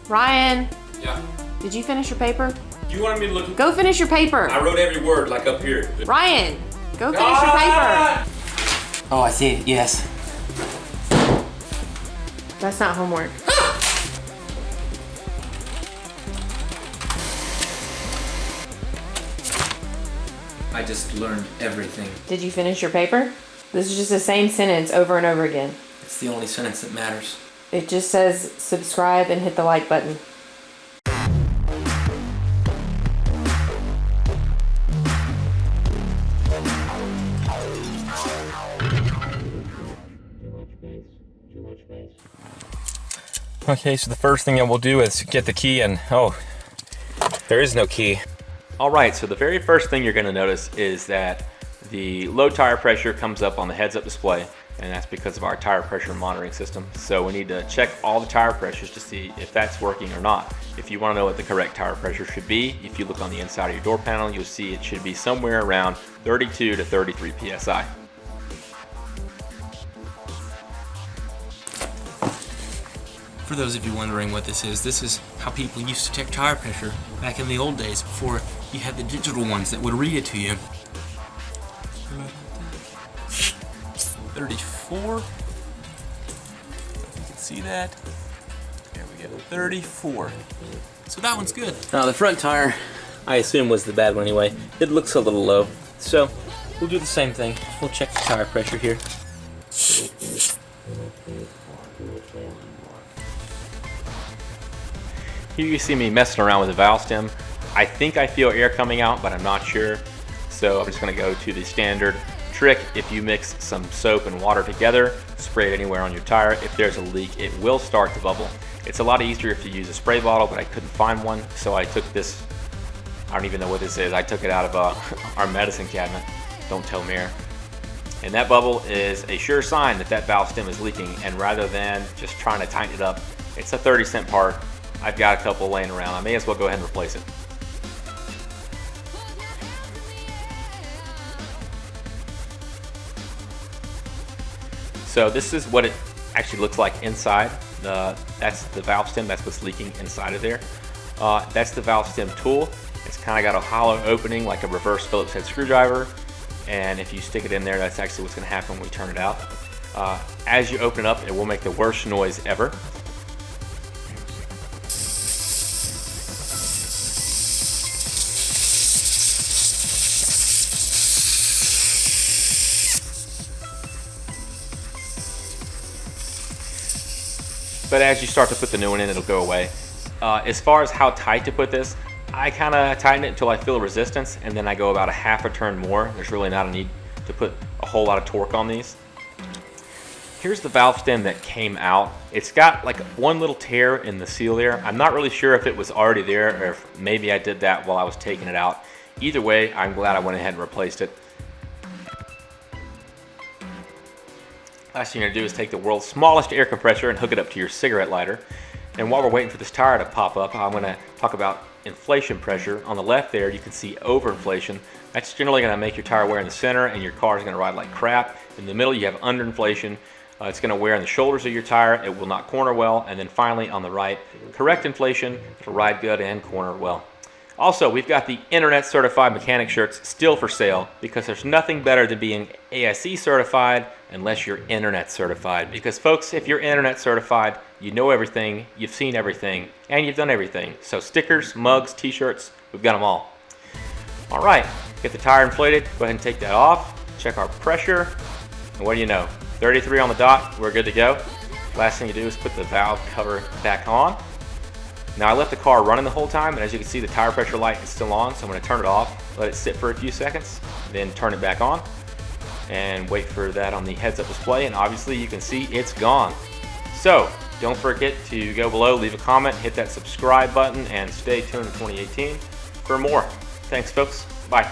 Ryan, Yeah. did you finish your paper? You wanted me to look? Go finish your paper. I wrote every word like up here. Ryan, go finish your paper. Oh, I see. Yes. That's not homework. I just learned everything. Did you finish your paper? This is just the same sentence over and over again. It's the only sentence that matters. It just says subscribe and hit the like button. Okay, so the first thing that we'll do is get the key, and oh, there is no key. All right, so the very first thing you're going to notice is that the low tire pressure comes up on the heads-up display, and that's because of our tire pressure monitoring system. So we need to check all the tire pressures to see if that's working or not. If you want to know what the correct tire pressure should be, if you look on the inside of your door panel, you'll see it should be somewhere around 32 to 33 psi. For those of you wondering what this is how people used to check tire pressure back in the old days before you had the digital ones that would read it to you. 34. If you can see that. There we go. 34. So that one's good. Now the front tire, I assume, was the bad one anyway. It looks a little low. So we'll do the same thing. We'll check the tire pressure here. Here you see me messing around with the valve stem. I think I feel air coming out, but I'm not sure. So I'm just gonna go to the standard trick. If you mix some soap and water together, spray it anywhere on your tire. If there's a leak, it will start to bubble. It's a lot easier if you use a spray bottle, but I couldn't find one. So I took this, I don't even know what this is. I took it out of our medicine cabinet. Don't tell Mayor. And that bubble is a sure sign that that valve stem is leaking. And rather than just trying to tighten it up, it's a 30-cent part. I've got a couple laying around. I may as well go ahead and replace it. So this is what it actually looks like inside. That's the valve stem. That's what's leaking inside of there. That's the valve stem tool. It's kind of got a hollow opening like a reverse Phillips head screwdriver. And if you stick it in there, that's actually what's going to happen when we turn it out. As you open it up, it will make the worst noise ever. But as you start to put the new one in, it'll go away. As far as how tight to put this, I kind of tighten it until I feel a resistance, and then I go about a half a turn more. There's really not a need to put a whole lot of torque on these. Here's the valve stem that came out. It's got like one little tear in the seal there. I'm not really sure if it was already there or if maybe I did that while I was taking it out. Either way, I'm glad I went ahead and replaced it. Last thing you're gonna do is take the world's smallest air compressor and hook it up to your cigarette lighter. And while we're waiting for this tire to pop up, I'm gonna talk about inflation pressure. On the left there, you can see overinflation. That's generally gonna make your tire wear in the center and your car is gonna ride like crap. In the middle, you have underinflation. It's gonna wear on the shoulders of your tire. It will not corner well. And then finally on the right, correct inflation, it'll ride good and corner well. Also, we've got the internet certified mechanic shirts still for sale because there's nothing better than being ASE certified unless you're internet certified. Because folks, if you're internet certified, you know everything, you've seen everything, and you've done everything. So stickers, mugs, t-shirts, we've got them all. All right, get the tire inflated, go ahead and take that off, check our pressure, and what do you know? 33 on the dot, we're good to go. Last thing you do is put the valve cover back on. Now I left the car running the whole time, and as you can see, the tire pressure light is still on, so I'm gonna turn it off, let it sit for a few seconds, then turn it back on, and wait for that on the heads-up display, and obviously you can see it's gone. So, don't forget to go below, leave a comment, hit that subscribe button, and stay tuned in 2018 for more. Thanks folks, bye.